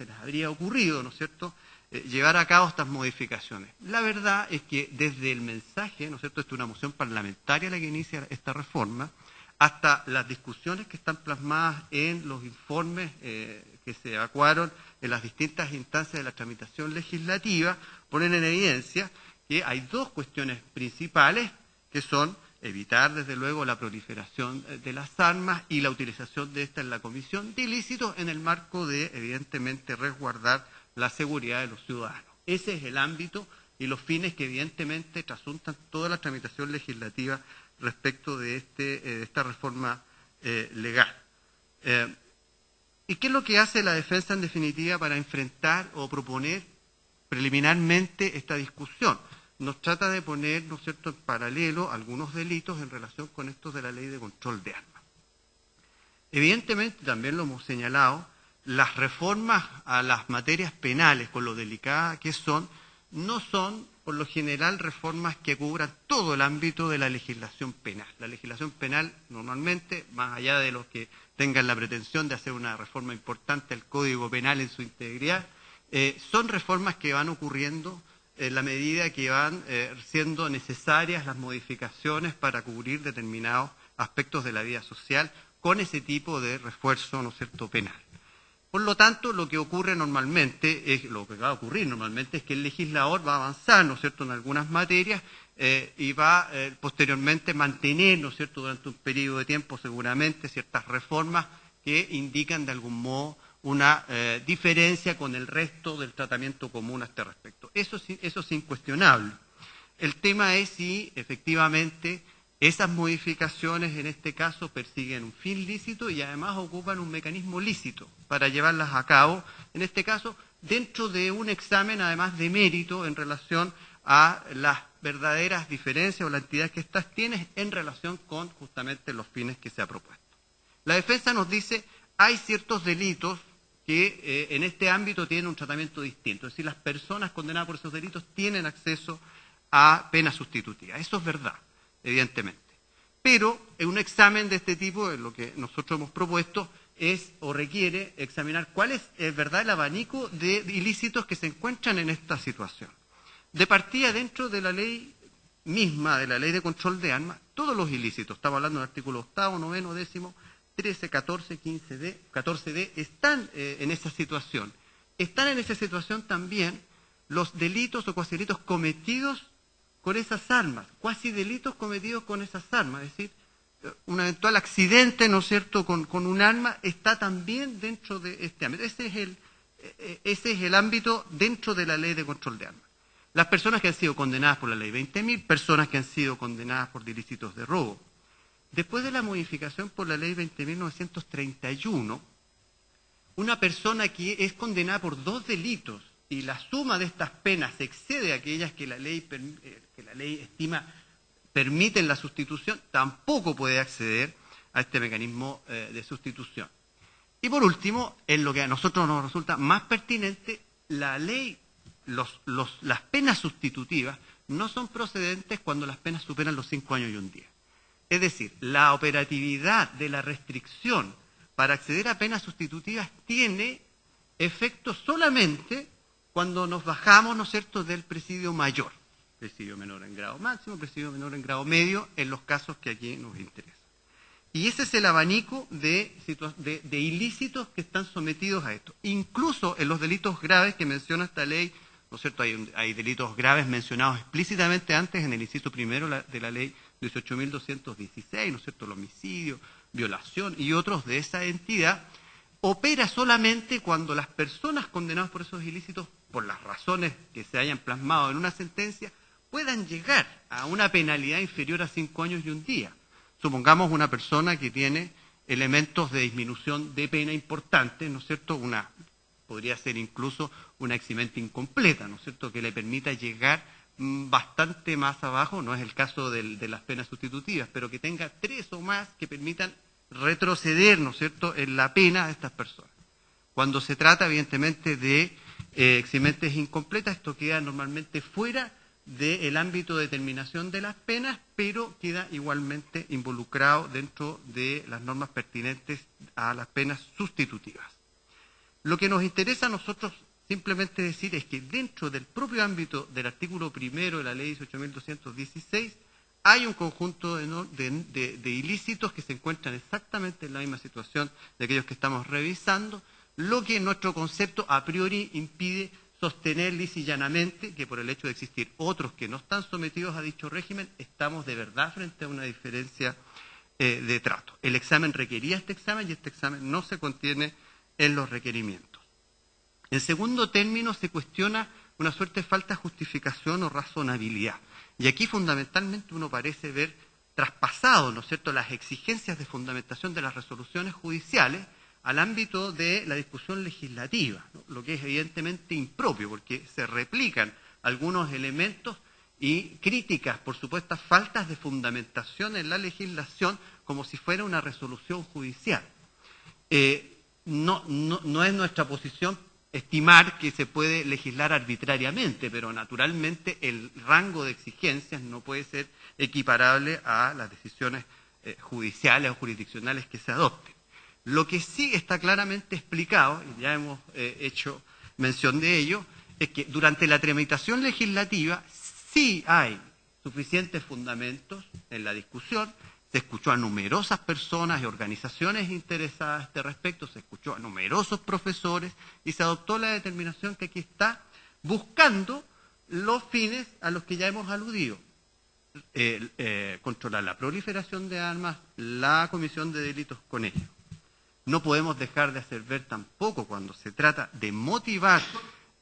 les habría ocurrido, ¿no es cierto?, llevar a cabo estas modificaciones. La verdad es que desde el mensaje, ¿no es cierto?, esto es una moción parlamentaria la que inicia esta reforma, hasta las discusiones que están plasmadas en los informes que se evacuaron en las distintas instancias de la tramitación legislativa, ponen en evidencia que hay dos cuestiones principales que son evitar, desde luego, la proliferación de las armas y la utilización de estas en la comisión de ilícitos en el marco de, evidentemente, resguardar la seguridad de los ciudadanos. Ese es el ámbito y los fines que, evidentemente, trasuntan toda la tramitación legislativa respecto de esta reforma legal. ¿Y qué es lo que hace la defensa, en definitiva, para enfrentar o proponer preliminarmente esta discusión? Nos trata de poner, ¿no es cierto?, en paralelo algunos delitos en relación con estos de la ley de control de armas. Evidentemente, también lo hemos señalado, las reformas a las materias penales, con lo delicadas que son, no son, por lo general, reformas que cubran todo el ámbito de la legislación penal. La legislación penal, normalmente, más allá de los que tengan la pretensión de hacer una reforma importante al Código Penal en su integridad, son reformas que van ocurriendo en la medida que van siendo necesarias las modificaciones para cubrir determinados aspectos de la vida social con ese tipo de refuerzo, ¿no es cierto?, penal. Por lo tanto, lo que ocurre normalmente, lo que va a ocurrir normalmente es que el legislador va a avanzar, ¿no es cierto?, en algunas materias y va posteriormente mantener, ¿no es cierto?, durante un periodo de tiempo seguramente ciertas reformas que indican de algún modo una diferencia con el resto del tratamiento común a este respecto. Eso es incuestionable. El tema es si efectivamente esas modificaciones en este caso persiguen un fin lícito y además ocupan un mecanismo lícito para llevarlas a cabo, en este caso dentro de un examen además de mérito en relación a las verdaderas diferencias o la entidad que éstas tienen en relación con justamente los fines que se ha propuesto. La defensa nos dice hay ciertos delitos que en este ámbito tienen un tratamiento distinto, es decir, las personas condenadas por esos delitos tienen acceso a penas sustitutivas. Eso es verdad, evidentemente. Pero en un examen de este tipo, lo que nosotros hemos propuesto es o requiere examinar cuál es verdad el abanico de ilícitos que se encuentran en esta situación. De partida, dentro de la ley misma, de la ley de control de armas, todos los ilícitos, estamos hablando del artículo 8º, 9º, 10º, 13, 14, 15D, 14D, están en esa situación. Están en esa situación también los delitos o cuasi delitos cometidos con esas armas, cuasi delitos cometidos con esas armas, es decir, un eventual accidente, ¿no es cierto?, con un arma está también dentro de este ámbito. Ese es el ámbito dentro de la ley de control de armas. Las personas que han sido condenadas por la ley 20.000, personas que han sido condenadas por delitos de robo. Después de la modificación por la ley 20.931, una persona que es condenada por 2 delitos y la suma de estas penas excede a aquellas que la ley estima permiten la sustitución, tampoco puede acceder a este mecanismo de sustitución. Y por último, en lo que a nosotros nos resulta más pertinente, la ley, las penas sustitutivas no son procedentes cuando las penas superan los 5 años y un día. Es decir, la operatividad de la restricción para acceder a penas sustitutivas tiene efecto solamente cuando nos bajamos, ¿no es cierto?, del presidio mayor, presidio menor en grado máximo, presidio menor en grado medio, en los casos que aquí nos interesan. Y ese es el abanico de ilícitos que están sometidos a esto. Incluso en los delitos graves que menciona esta ley, ¿no es cierto?, hay delitos graves mencionados explícitamente antes en el inciso primero de la ley 18.216, ¿no es cierto?, el homicidio, violación y otros de esa entidad, opera solamente cuando las personas condenadas por esos ilícitos, por las razones que se hayan plasmado en una sentencia, puedan llegar a una penalidad inferior a 5 años y 1 día. Supongamos una persona que tiene elementos de disminución de pena importantes, ¿no es cierto?, podría ser incluso una eximente incompleta, ¿no es cierto?, que le permita llegar bastante más abajo, no es el caso de las penas sustitutivas, pero que tenga 3 o más que permitan retroceder, ¿no es cierto?, en la pena de estas personas. Cuando se trata, evidentemente, de eximentes incompletas, esto queda normalmente fuera del ámbito de determinación de las penas, pero queda igualmente involucrado dentro de las normas pertinentes a las penas sustitutivas. Lo que nos interesa a nosotros simplemente decir es que dentro del propio ámbito del artículo primero de la ley 18.216 hay un conjunto de ilícitos que se encuentran exactamente en la misma situación de aquellos que estamos revisando, lo que en nuestro concepto a priori impide sostener lisa y llanamente que por el hecho de existir otros que no están sometidos a dicho régimen, estamos de verdad frente a una diferencia de trato. El examen requería este examen y este examen no se contiene en los requerimientos. En segundo término, se cuestiona una suerte de falta de justificación o razonabilidad. Y aquí fundamentalmente uno parece ver traspasado, ¿no es cierto?, las exigencias de fundamentación de las resoluciones judiciales al ámbito de la discusión legislativa, ¿no?, lo que es evidentemente impropio, porque se replican algunos elementos y críticas por supuestas faltas de fundamentación en la legislación como si fuera una resolución judicial. No es nuestra posición estimar que se puede legislar arbitrariamente, pero naturalmente el rango de exigencias no puede ser equiparable a las decisiones judiciales o jurisdiccionales que se adopten. Lo que sí está claramente explicado, y ya hemos hecho mención de ello, es que durante la tramitación legislativa sí hay suficientes fundamentos en la discusión. Se escuchó a numerosas personas y organizaciones interesadas a este respecto, se escuchó a numerosos profesores y se adoptó la determinación que aquí está, buscando los fines a los que ya hemos aludido. Controlar la proliferación de armas, la comisión de delitos con ello. No podemos dejar de hacer ver tampoco cuando se trata de motivar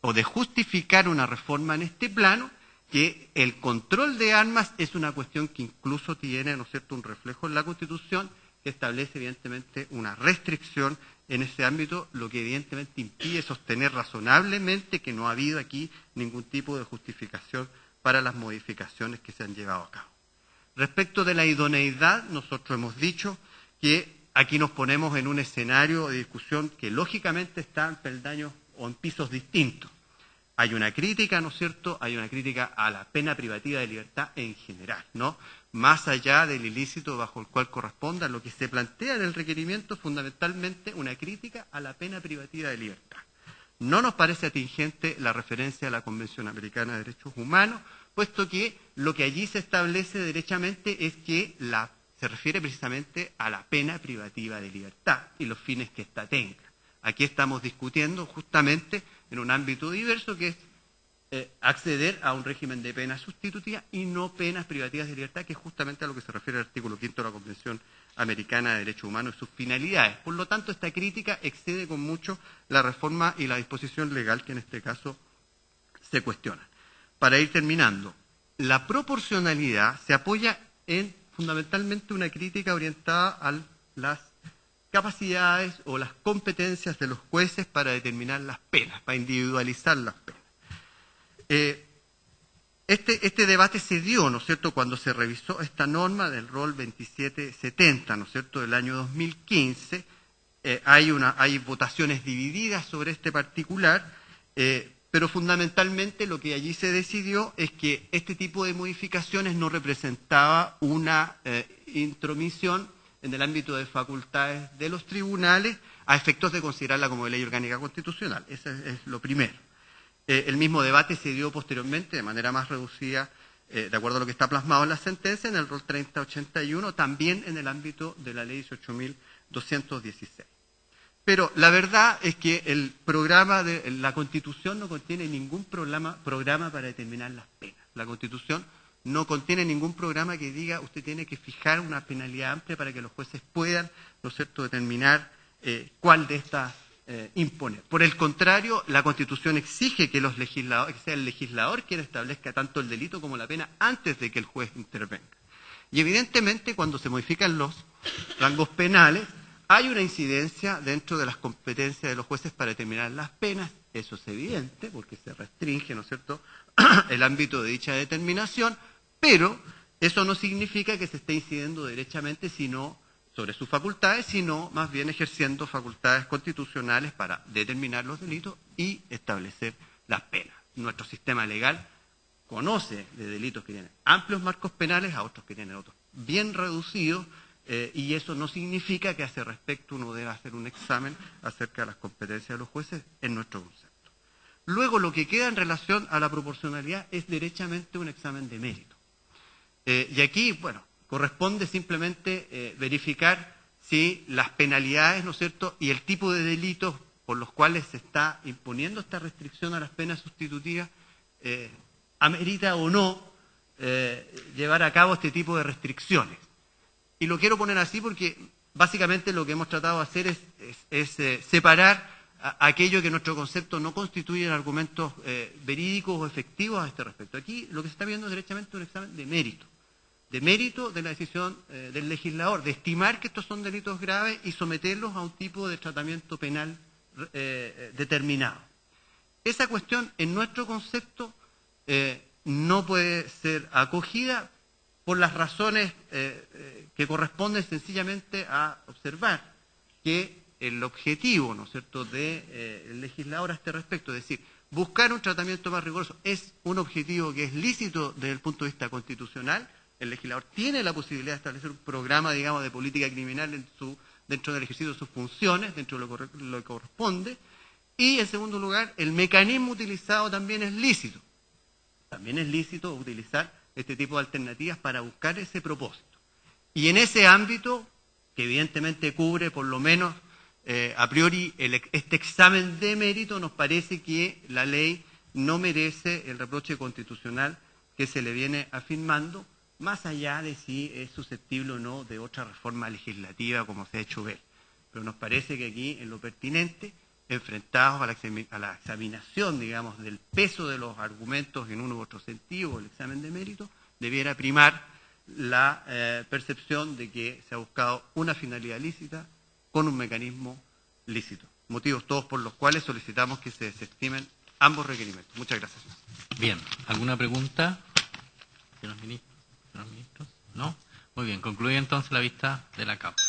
o de justificar una reforma en este plano, que el control de armas es una cuestión que incluso tiene, ¿no es cierto?, un reflejo en la Constitución que establece evidentemente una restricción en ese ámbito, lo que evidentemente impide sostener razonablemente que no ha habido aquí ningún tipo de justificación para las modificaciones que se han llevado a cabo. Respecto de la idoneidad, nosotros hemos dicho que aquí nos ponemos en un escenario de discusión que lógicamente está en peldaños o en pisos distintos. Hay una crítica, ¿no es cierto?, hay una crítica a la pena privativa de libertad en general, ¿no?, más allá del ilícito bajo el cual corresponda, lo que se plantea en el requerimiento es fundamentalmente una crítica a la pena privativa de libertad. No nos parece atingente la referencia a la Convención Americana de Derechos Humanos, puesto que lo que allí se establece derechamente es que se refiere precisamente a la pena privativa de libertad y los fines que ésta tenga. Aquí estamos discutiendo justamente en un ámbito diverso que es acceder a un régimen de pena sustitutiva y no penas privativas de libertad, que es justamente a lo que se refiere el artículo 5 de la Convención Americana de Derechos Humanos y sus finalidades. Por lo tanto, esta crítica excede con mucho la reforma y la disposición legal que en este caso se cuestiona. Para ir terminando, la proporcionalidad se apoya en fundamentalmente una crítica orientada a las capacidades o las competencias de los jueces para determinar las penas, para individualizar las penas. Este debate se dio, ¿no es cierto?, cuando se revisó esta norma del rol 2770, ¿no es cierto?, del año 2015. Hay votaciones divididas sobre este particular, pero fundamentalmente lo que allí se decidió es que este tipo de modificaciones no representaba una intromisión en el ámbito de facultades de los tribunales a efectos de considerarla como ley orgánica constitucional. Eso es lo primero. El mismo debate se dio posteriormente de manera más reducida, de acuerdo a lo que está plasmado en la sentencia, en el rol 3081, también en el ámbito de la ley 18.216. Pero la verdad es que el programa de la Constitución no contiene ningún programa para determinar las penas. La Constitución no contiene ningún programa que diga usted tiene que fijar una penalidad amplia para que los jueces puedan, ¿no es cierto?, determinar cuál de estas imponer. Por el contrario, la Constitución exige que que sea el legislador quien establezca tanto el delito como la pena antes de que el juez intervenga. Y evidentemente, cuando se modifican los rangos penales, hay una incidencia dentro de las competencias de los jueces para determinar las penas. Eso es evidente, porque se restringe, ¿no es cierto?, el ámbito de dicha determinación, pero eso no significa que se esté incidiendo derechamente sobre sus facultades, sino más bien ejerciendo facultades constitucionales para determinar los delitos y establecer las penas. Nuestro sistema legal conoce de delitos que tienen amplios marcos penales a otros que tienen otros bien reducidos, y eso no significa que a ese respecto uno deba hacer un examen acerca de las competencias de los jueces en nuestro concepto. Luego, lo que queda en relación a la proporcionalidad es derechamente un examen de mérito. Y aquí, bueno, corresponde simplemente verificar si las penalidades, ¿no es cierto?, y el tipo de delitos por los cuales se está imponiendo esta restricción a las penas sustitutivas amerita o no llevar a cabo este tipo de restricciones. Y lo quiero poner así porque básicamente lo que hemos tratado de hacer es separar aquello que en nuestro concepto no constituyen argumentos verídicos o efectivos a este respecto. Aquí lo que se está viendo es derechamente un examen de mérito de la decisión del legislador, de estimar que estos son delitos graves y someterlos a un tipo de tratamiento penal determinado. Esa cuestión, en nuestro concepto, no puede ser acogida por las razones que corresponden sencillamente a observar que el objetivo, ¿no es cierto?, del legislador a este respecto, es decir, buscar un tratamiento más riguroso, es un objetivo que es lícito desde el punto de vista constitucional. El legislador tiene la posibilidad de establecer un programa, digamos, de política criminal dentro del ejercicio de sus funciones, dentro de lo que corresponde. Y, en segundo lugar, el mecanismo utilizado también es lícito. También es lícito utilizar este tipo de alternativas para buscar ese propósito. Y en ese ámbito, que evidentemente cubre por lo menos a priori este examen de mérito, nos parece que la ley no merece el reproche constitucional que se le viene afirmando, más allá de si es susceptible o no de otra reforma legislativa como se ha hecho ver. Pero nos parece que aquí, en lo pertinente, enfrentados a la examinación, digamos, del peso de los argumentos en uno u otro sentido, el examen de mérito, debiera primar la percepción de que se ha buscado una finalidad lícita con un mecanismo lícito. Motivos todos por los cuales solicitamos que se desestimen ambos requerimientos. Muchas gracias. Bien, ¿alguna pregunta? Señores ministros, ¿no? Muy bien, concluye entonces la vista de la causa.